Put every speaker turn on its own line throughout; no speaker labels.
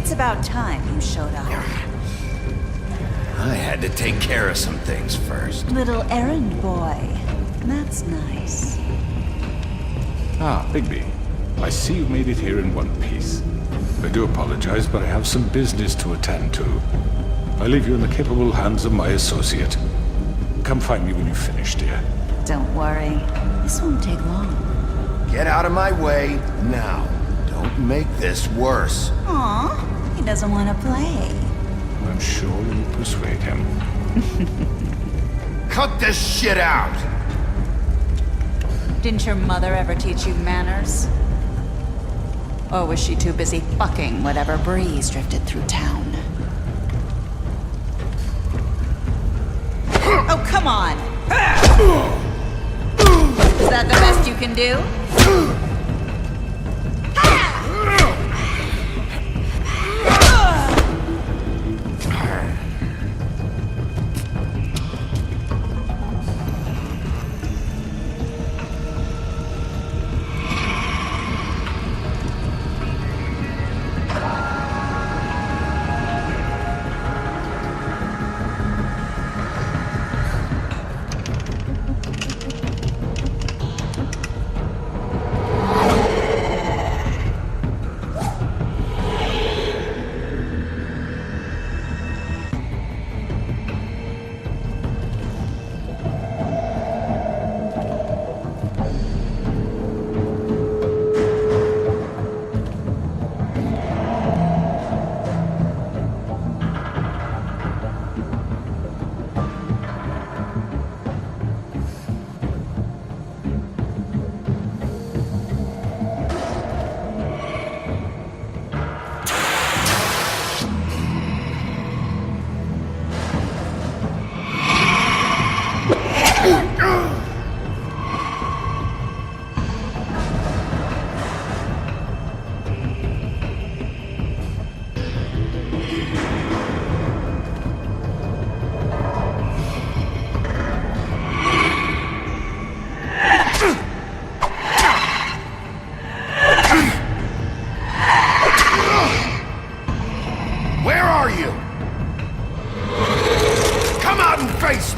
It's about time you showed up.
I had to take care of some things first.
Little errand boy. That's nice.
Ah, Bigby. I see you made it here in one piece. I do apologize, but I have some business to attend to. I leave you in the capable hands of my associate. Come find me when you've finished, dear.
Don't worry. This won't take long.
Get out of my way now. Don't make this worse.
Aw, he doesn't want to play.
I'm sure you'll persuade him.
Cut this shit out!
Didn't your mother ever teach you manners? Or was she too busy fucking whatever breeze drifted through town? Oh, come on! Is that the best you can do?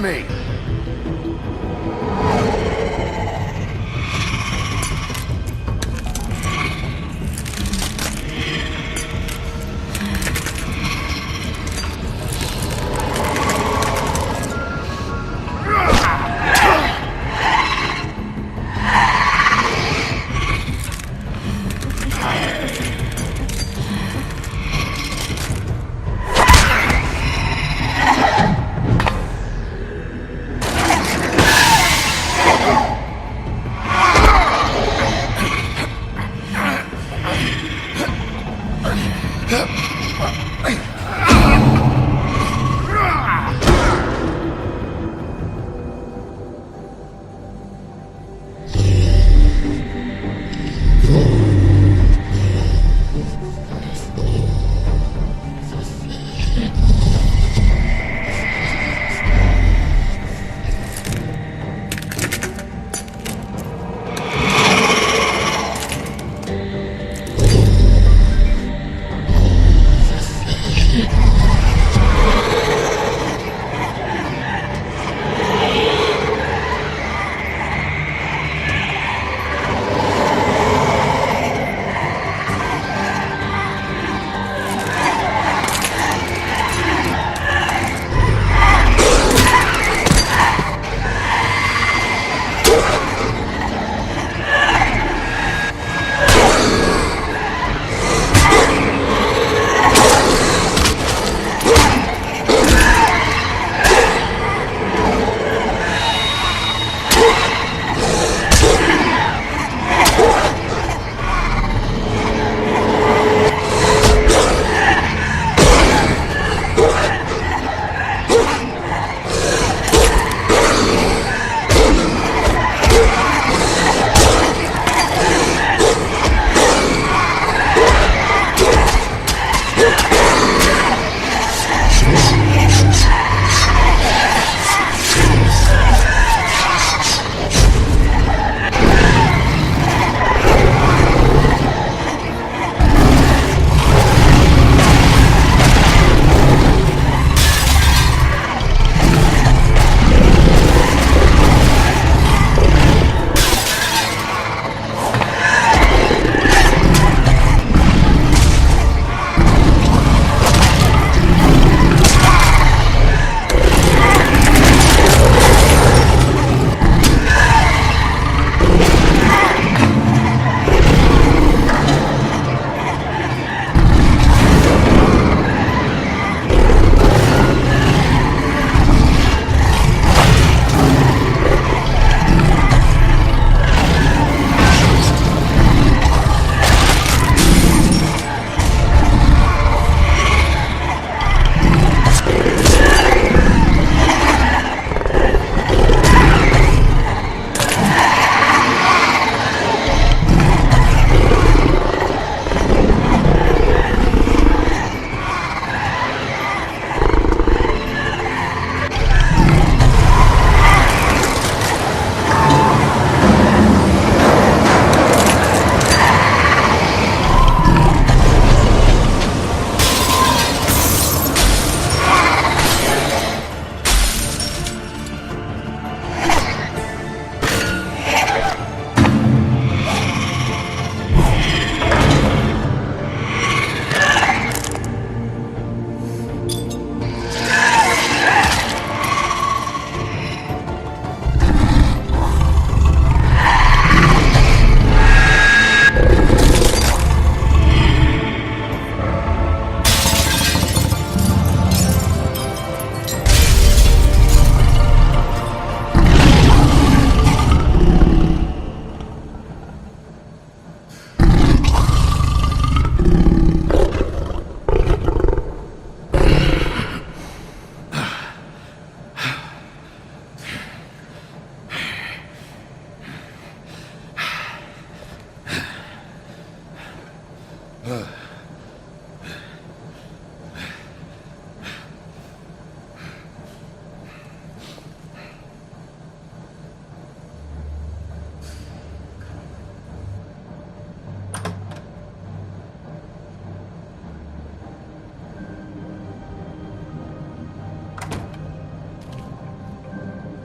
Me!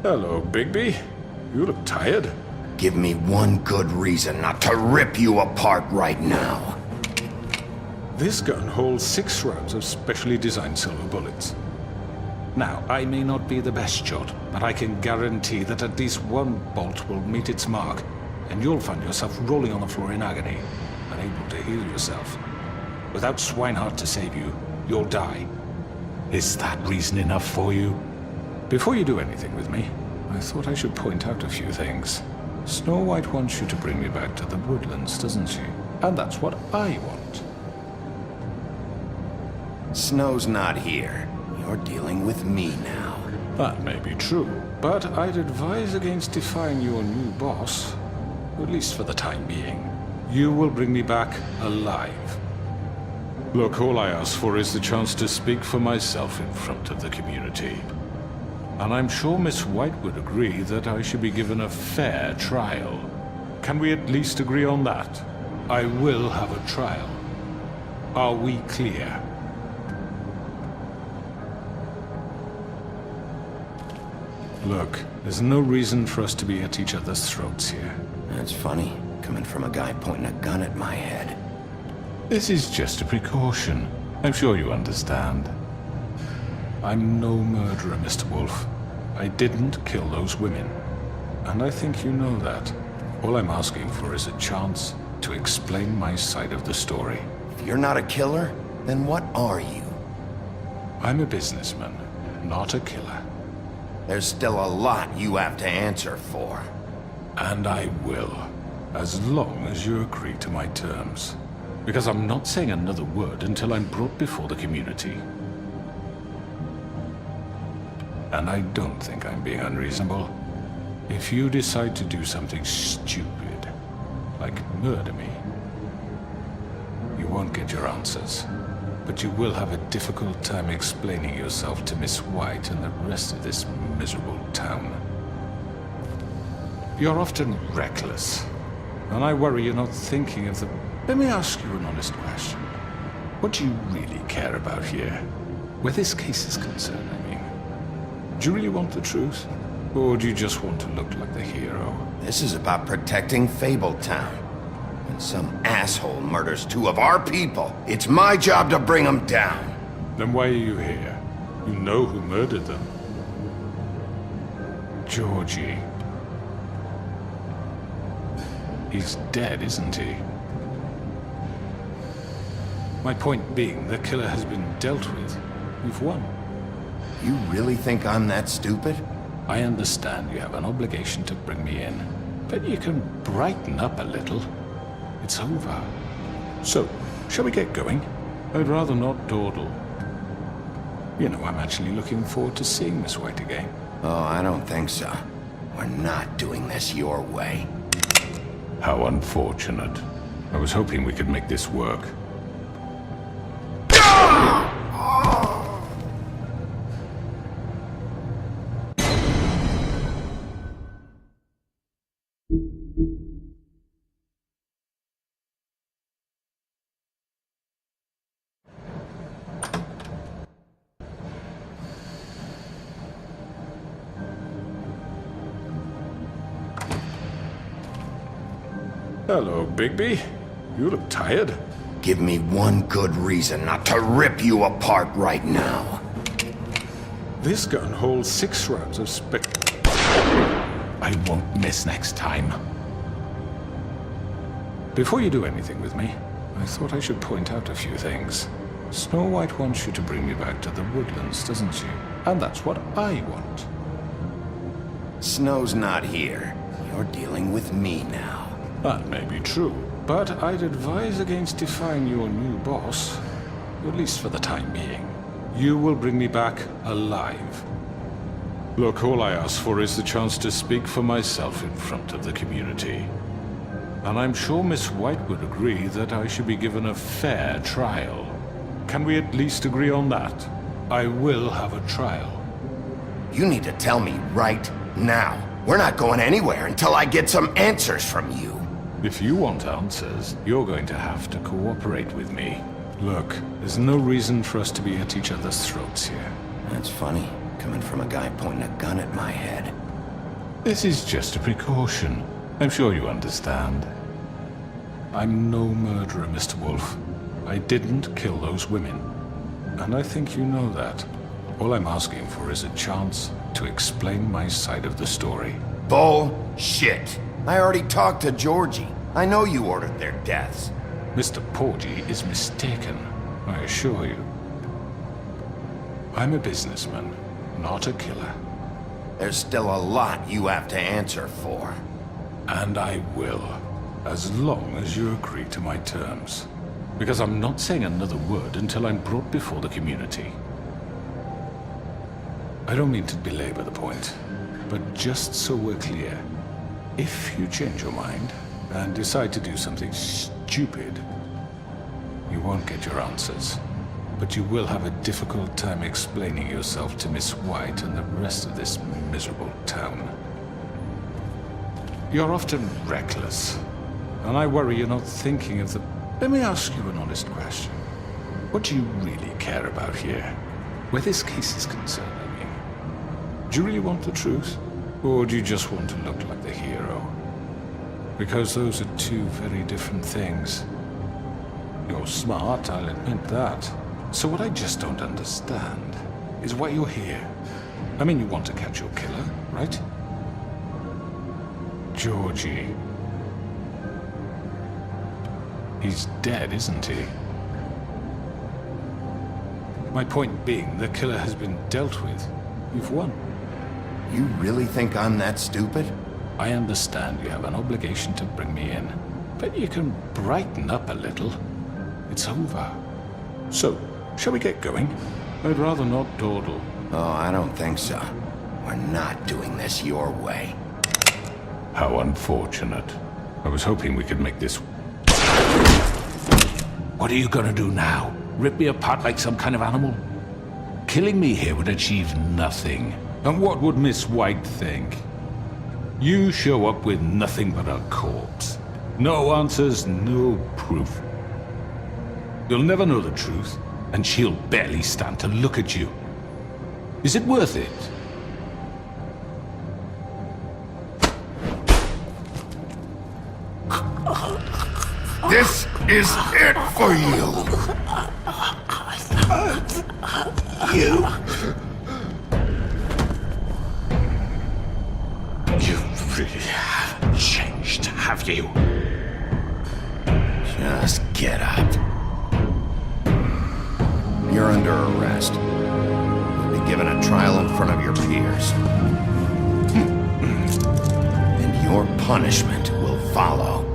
Hello, Bigby. You look tired.
Give me one good reason not to rip you apart right now.
This gun holds 6 rounds of specially designed silver bullets. Now, I may not be the best shot, but I can guarantee that at least one bolt will meet its mark, and you'll find yourself rolling on the floor in agony, unable to heal yourself. Without Swinehart to save you, you'll die. Is that reason enough for you? Before you do anything with me, I thought I should point out a few things. Snow White wants you to bring me back to the woodlands, doesn't she? And that's what I want.
Snow's not here. You're dealing with me now.
That may be true, but I'd advise against defying your new boss, at least for the time being. You will bring me back alive. Look, all I ask for is the chance to speak for myself in front of the community. And I'm sure Miss White would agree that I should be given a fair trial. Can we at least agree on that? I will have a trial. Are we clear? Look, there's no reason for us to be at each other's throats here.
That's funny, coming from a guy pointing a gun at my head.
This is just a precaution. I'm sure you understand. I'm no murderer, Mr. Wolf. I didn't kill those women. And I think you know that. All I'm asking for is a chance to explain my side of the story.
If you're not a killer, then what are you?
I'm a businessman, not a killer.
There's still a lot you have to answer for.
And I will, as long as you agree to my terms. Because I'm not saying another word until I'm brought before the community. And I don't think I'm being unreasonable. If you decide to do something stupid, like murder me, you won't get your answers. But you will have a difficult time explaining yourself to Miss White and the rest of this miserable town. You're often reckless, and I worry you're not thinking of the... Let me ask you an honest question. What do you really care about here? Where this case is concerned, I mean. Do you really want the truth? Or do you just want to look like the hero?
This is about protecting Fabletown. When some asshole murders 2 of our people, it's my job to bring them down.
Then why are you here? You know who murdered them. Georgie. He's dead, isn't he? My point being, the killer has been dealt with. You've won.
You really think I'm that stupid?
I understand you have an obligation to bring me in, but you can brighten up a little. It's over. So, shall we get going? I'd rather not dawdle. You know, I'm actually looking forward to seeing Miss White again.
Oh, I don't think so. We're not doing this your way.
How unfortunate. I was hoping we could make this work. Hello, Bigby. You look tired.
Give me one good reason not to rip you apart right now.
This gun holds 6 rounds of I won't miss next time. Before you do anything with me, I thought I should point out a few things. Snow White wants you to bring me back to the woodlands, doesn't she? And that's what I want.
Snow's not here. You're dealing with me now.
That may be true, but I'd advise against defying your new boss, at least for the time being. You will bring me back alive. Look, all I ask for is the chance to speak for myself in front of the community. And I'm sure Miss White would agree that I should be given a fair trial. Can we at least agree on that? I will have a trial.
You need to tell me right now. We're not going anywhere until I get some answers from you.
If you want answers, you're going to have to cooperate with me. Look, there's no reason for us to be at each other's throats here.
That's funny, coming from a guy pointing a gun at my head.
This is just a precaution. I'm sure you understand. I'm no murderer, Mr. Wolf. I didn't kill those women. And I think you know that. All I'm asking for is a chance to explain my side of the story.
Bullshit. I already talked to Georgie. I know you ordered their deaths.
Mr. Porgy is mistaken, I assure you. I'm a businessman, not a killer.
There's still a lot you have to answer for.
And I will, as long as you agree to my terms. Because I'm not saying another word until I'm brought before the community. I don't mean to belabor the point, but just so we're clear, if you change your mind and decide to do something stupid, you won't get your answers. But you will have a difficult time explaining yourself to Miss White and the rest of this miserable town. You're often reckless, and I worry you're not thinking of the... Let me ask you an honest question. What do you really care about here? Where this case is concerned, I mean. Do you really want the truth? Or do you just want to look like the hero? Because those are two very different things. You're smart, I'll admit that. So what I just don't understand is why you're here. I mean, you want to catch your killer, right? Georgie. He's dead, isn't he? My point being, the killer has been dealt with. You've won.
You really think I'm that stupid?
I understand you have an obligation to bring me in, but you can brighten up a little. It's over. So, shall we get going? I'd rather not dawdle.
Oh, I don't think so. We're not doing this your way.
How unfortunate. I was hoping we could make this... What are you gonna do now? Rip me apart like some kind of animal? Killing me here would achieve nothing. And what would Miss White think? You show up with nothing but a corpse. No answers, no proof. You'll never know the truth, and she'll barely stand to look at you. Is it worth it?
This is it for you! You...
You really have changed, have you?
Just get up. You're under arrest. You'll be given a trial in front of your peers. And your punishment will follow.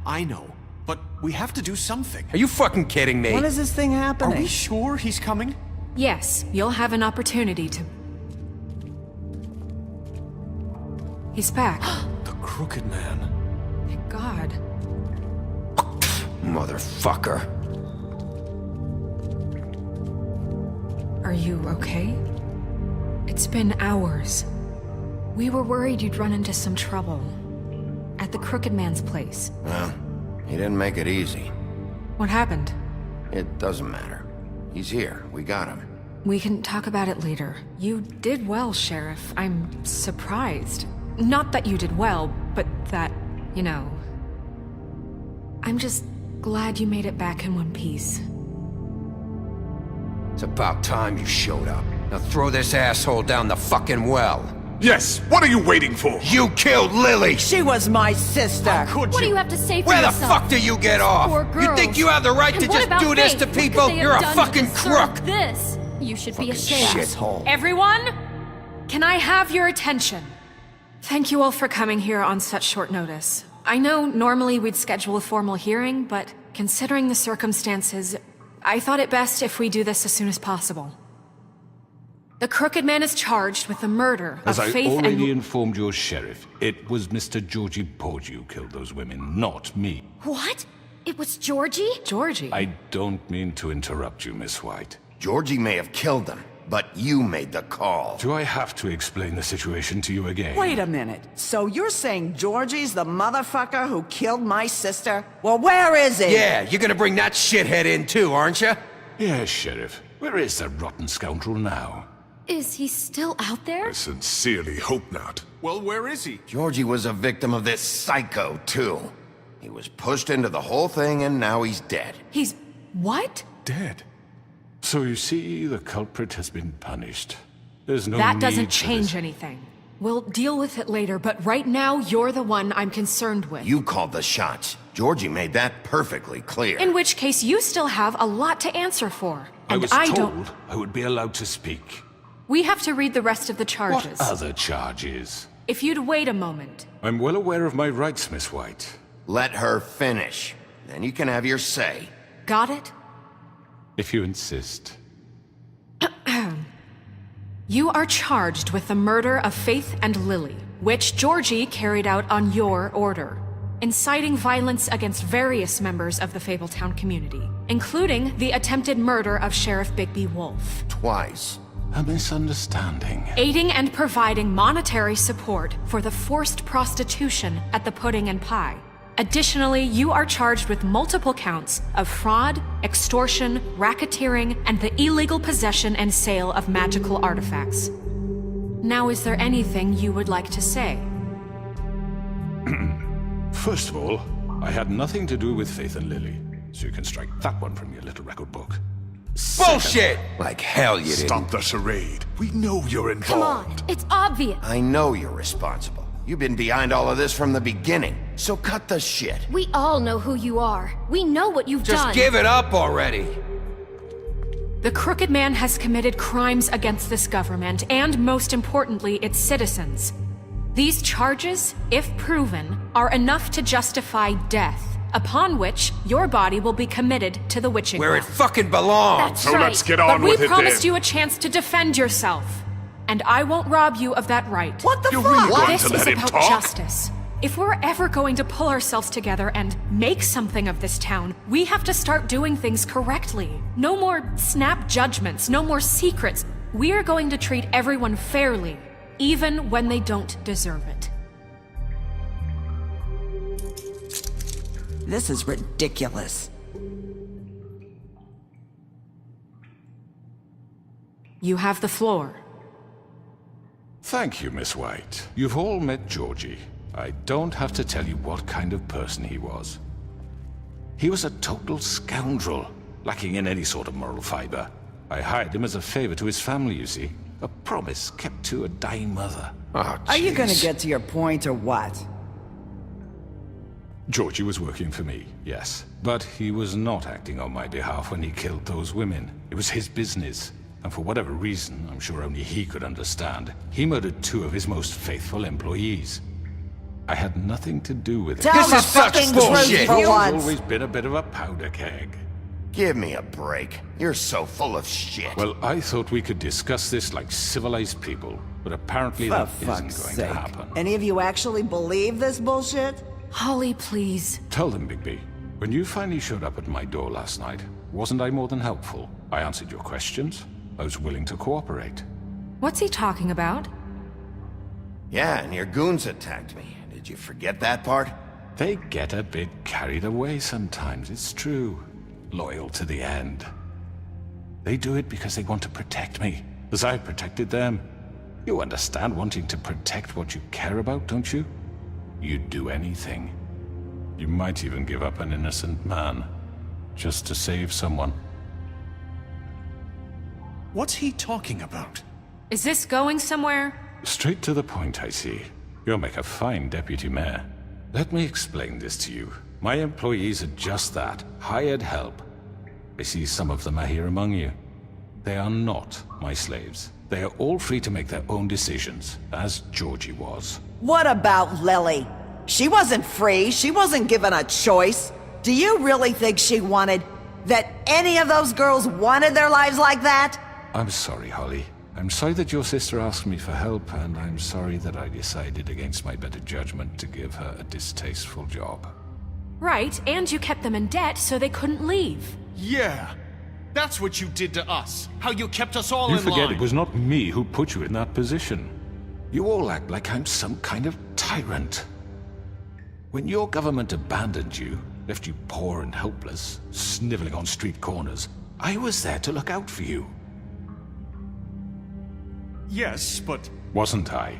I know. But we have to do something.
Are you fucking kidding me?
When is this thing
Are
happening?
we sure he's coming?
Yes, you'll have an opportunity to... He's back.
The Crooked Man.
Thank God.
Motherfucker.
Are you okay? It's been hours. We were worried you'd run into some trouble. At the Crooked Man's place.
Well, he didn't make it easy.
What happened?
It doesn't matter. He's here. We got him.
We can talk about it later. You did well, Sheriff. I'm surprised. Not that you did well, but that, you know... I'm just glad you made it back in one piece.
It's about time you showed up. Now throw this asshole down the fucking well.
Yes, what are you waiting for?
You killed Lily!
She was my sister.
Could
What do
you?
you have to say for
Where the
yourself?
fuck do you get off?
Poor
You think
girls.
you have the right
And
to
what
just
about
do this
Faith?
to
What could
people?
they have
You're a
done to
fucking
deserve
crook!
This. You should be ashamed.
Shithole.
Everyone, can I have your attention? Thank you all for coming here on such short notice. I know normally we'd schedule a formal hearing, but considering the circumstances, I thought it best if we do this as soon as possible. The Crooked Man is charged with the murder
As
of
I
Faith
already
and...
informed your sheriff, it was Mr. Georgie Porgy who killed those women, not me.
What? It was Georgie?
Georgie?
I don't mean to interrupt you, Miss White.
Georgie may have killed them, but you made the call.
Do I have to explain the situation to you again?
Wait a minute. So you're saying Georgie's the motherfucker who killed my sister? Well, where is he?
Yeah, you're gonna bring that shithead in too, aren't you?
Yes, Sheriff. Where is the rotten scoundrel now?
Is he still out there?
I sincerely hope not.
Well, where is he?
Georgie was a victim of this psycho, too. He was pushed into the whole thing, and now he's dead.
He's... what?
Dead. So you see, the culprit has been punished. There's no
That
need
doesn't
for
change
this.
anything. We'll deal with it later, but right now, you're the one I'm concerned with.
You called the shots. Georgie made that perfectly clear.
In which case, you still have a lot to answer for.
I
And
was
I
told
don't...
I would be allowed to speak.
We have to read the rest of the charges.
What other charges?
If you'd wait a moment.
I'm well aware of my rights, Miss White.
Let her finish. Then you can have your say.
Got it?
If you insist.
You are charged with the murder of Faith and Lily, which Georgie carried out on your order, inciting violence against various members of the Fabletown community, including the attempted murder of Sheriff Bigby Wolf.
Twice.
A misunderstanding.
Aiding and providing monetary support for the forced prostitution at the Pudding and Pie. Additionally, you are charged with multiple counts of fraud, extortion, racketeering, and the illegal possession and sale of magical artifacts. Now, is there anything you would like to say?
First of all, I had nothing to do with Faith and Lily, so you can strike that one from your little record book.
Bullshit! Like hell you didn't.
Stop the charade. We know you're involved.
Come on, it's obvious.
I know you're responsible. You've been behind all of this from the beginning, so cut the shit.
We all know who you are. We know what you've
Just
done.
give it up already.
The Crooked Man has committed crimes against this government and, most importantly, its citizens. These charges, if proven, are enough to justify death, upon which your body will be committed to the witching
Where it
well.
fucking belongs.
That's
So
right.
let's get
But
on
we
with it
promised
then.
you a chance to defend yourself, and I won't rob you of that right.
What the
You're
fuck?
really going
This
to
is
let him
about
talk?
justice. If we're ever going to pull ourselves together and make something of this town, we have to start doing things correctly. No more snap judgments, no more secrets. We are going to treat everyone fairly, even when they don't deserve it.
This is ridiculous.
You have the floor.
Thank you, Miss White. You've all met Georgie. I don't have to tell you what kind of person he was. He was a total scoundrel, lacking in any sort of moral fiber. I hired him as a favor to his family, you see. A promise kept to a dying mother.
Oh,
Are you gonna
jeez.
get to your point or what?
Georgie was working for me, yes. But he was not acting on my behalf when he killed those women. It was his business. And for whatever reason, I'm sure only he could understand, he murdered 2 of his most faithful employees. I had nothing to do with it.
Tell
This
the
is such
fucking
bullshit.
truth for
He's
once.
always been a bit of a powder keg.
Give me a break. You're so full of shit.
Well, I thought we could discuss this like civilized people, but apparently
For
that
fuck's
isn't going
sake.
to happen.
Any of you actually believe this bullshit?
Holly, please.
Tell them, Bigby, when you finally showed up at my door last night, wasn't I more than helpful? I answered your questions. I was willing to cooperate.
What's he talking about?
Yeah, and your goons attacked me. Did you forget that part?
They get a bit carried away sometimes, it's true. Loyal to the end. They do it because they want to protect me, as I protected them. You understand wanting to protect what you care about, don't you? You'd do anything. You might even give up an innocent man, just to save someone.
What's he talking about?
Is this going somewhere?
Straight to the point, I see. You'll make a fine deputy mayor. Let me explain this to you. My employees are just that, hired help. I see some of them are here among you. They are not my slaves. They are all free to make their own decisions, as Georgie was.
What about Lily? She wasn't free. She wasn't given a choice. Do you really think she wanted... that any of those girls wanted their lives like that?
I'm sorry, Holly. I'm sorry that your sister asked me for help, and I'm sorry that I decided against my better judgment to give her a distasteful job.
Right, and you kept them in debt so they couldn't leave.
Yeah. That's what you did to us. How you kept us all
You
in
forget
line.
it was not me who put you in that position. You all act like I'm some kind of tyrant. When your government abandoned you, left you poor and helpless, sniveling on street corners, I was there to look out for you.
Yes, but...
Wasn't I?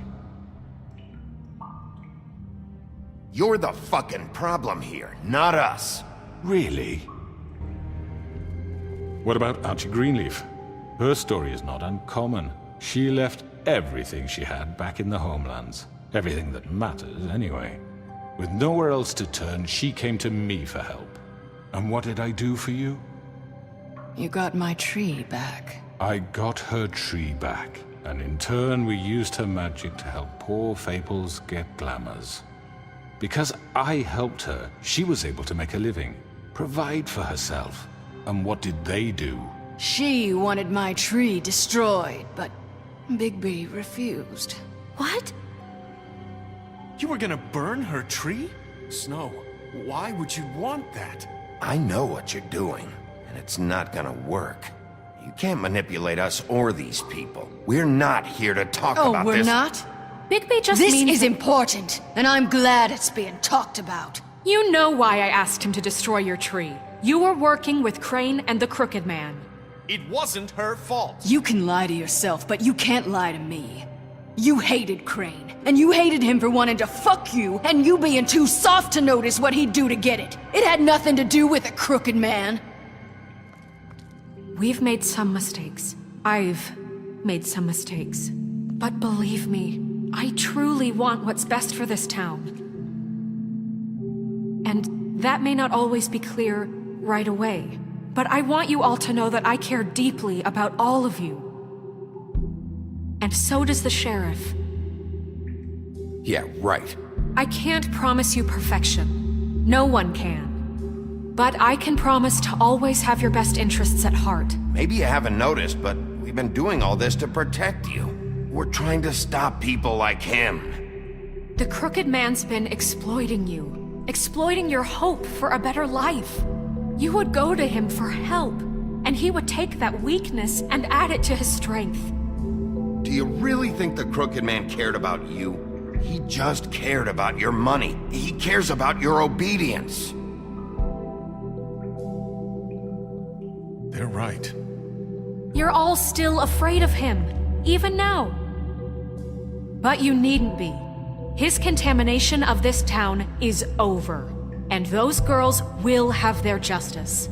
You're the fucking problem here, not us.
Really? What about Auntie Greenleaf? Her story is not uncommon. She left everything she had back in the homelands. Everything that matters, anyway. With nowhere else to turn, she came to me for help. And what did I do for you?
You got my tree back.
I got her tree back, and in turn we used her magic to help poor Fables get glamours. Because I helped her, she was able to make a living, provide for herself. And what did they do?
She wanted my tree destroyed, but Bigby refused.
What?
You were gonna burn her tree? Snow, why would you want that?
I know what you're doing, and it's not gonna work. You can't manipulate us or these people. We're not here to talk about
we're
this.
not?
Bigby just
This
means
is
that-
important, and I'm glad it's being talked about.
You know why I asked him to destroy your tree. You were working with Crane and the Crooked Man.
It wasn't her fault.
You can lie to yourself, but you can't lie to me. You hated Crane, and you hated him for wanting to fuck you, and you being too soft to notice what he'd do to get it. It had nothing to do with the Crooked Man.
We've made some mistakes. I've made some mistakes. But believe me, I truly want what's best for this town. And that may not always be clear right away. But I want you all to know that I care deeply about all of you. And so does the sheriff.
Yeah, right.
I can't promise you perfection. No one can. But I can promise to always have your best interests at heart.
Maybe you haven't noticed, but we've been doing all this to protect you. We're trying to stop people like him.
The Crooked Man's been exploiting you. Exploiting your hope for a better life. You would go to him for help, and he would take that weakness and add it to his strength.
Do you really think the Crooked Man cared about you? He just cared about your money. He cares about your obedience.
They're right.
You're all still afraid of him, even now. But you needn't be. His contamination of this town is over, and those girls will have their justice.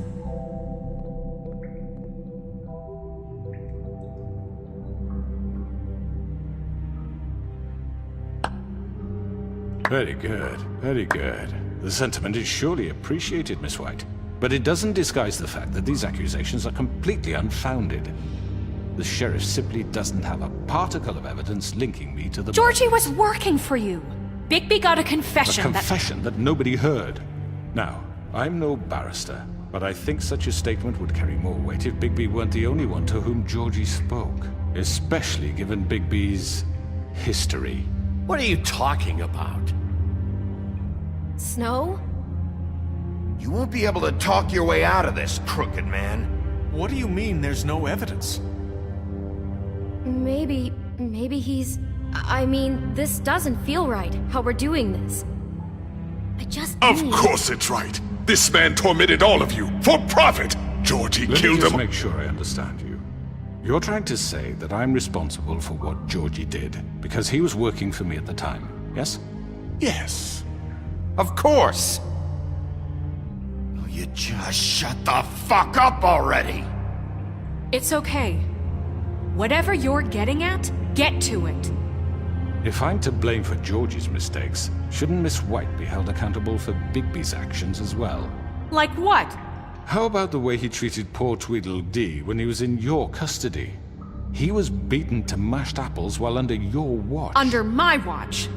Very good, very good. The sentiment is surely appreciated, Miss White. But it doesn't disguise the fact that these accusations are completely unfounded. The sheriff simply doesn't have a particle of evidence linking me to the...
Georgie was working for you. Bigby got a
A
confession
confession that nobody heard. Now, I'm no barrister, but I think such a statement would carry more weight if Bigby weren't the only one to whom Georgie spoke. Especially given Bigby's history.
What are you talking about?
Snow?
You won't be able to talk your way out of this, Crooked Man.
What do you mean there's no evidence?
Maybe he's... I mean, this doesn't feel right, how we're doing this. I just
Of
need...
course it's right. This man tormented all of you for profit. Georgie
Let me
killed
just
them.
make sure I understand you. You're trying to say that I'm responsible for what Georgie did because he was working for me at the time, yes?
Yes.
Of course. Will you just shut the fuck up already?
It's okay. Whatever you're getting at, get to it.
If I'm to blame for Georgie's mistakes, shouldn't Miss White be held accountable for Bigby's actions as well?
Like what?
How about the way he treated poor Tweedledee when he was in your custody? He was beaten to mashed apples while under your watch.
Under my watch.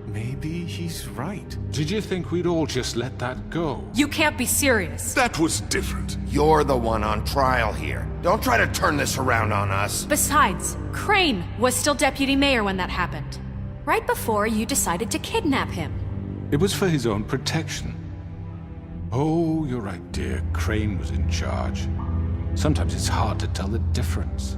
Maybe he's right.
Did you think we'd all just let that go?
You can't be serious.
That was different.
You're the one on trial here. Don't try to turn this around on us.
Besides, Crane was still deputy mayor when that happened. Right before you decided to kidnap him.
It was for his own protection. Oh, you're right, dear. Crane was in charge. Sometimes it's hard to tell the difference.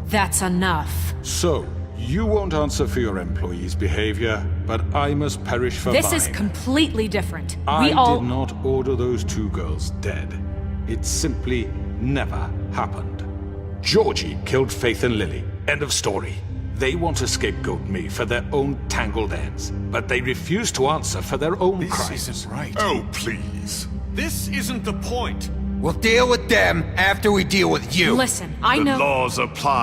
That's enough.
So, you won't answer for your employees' behavior, but I must perish for
This
mine.
is completely different.
I
We all...
did not order those 2 girls dead. It simply never happened. Georgie killed Faith and Lily. End of story. They want to scapegoat me for their own tangled ends, but they refuse to answer for their own
This
crimes.
isn't right.
Oh, please.
This isn't the point.
We'll deal with them after we deal with you.
Listen, I know...
Laws apply.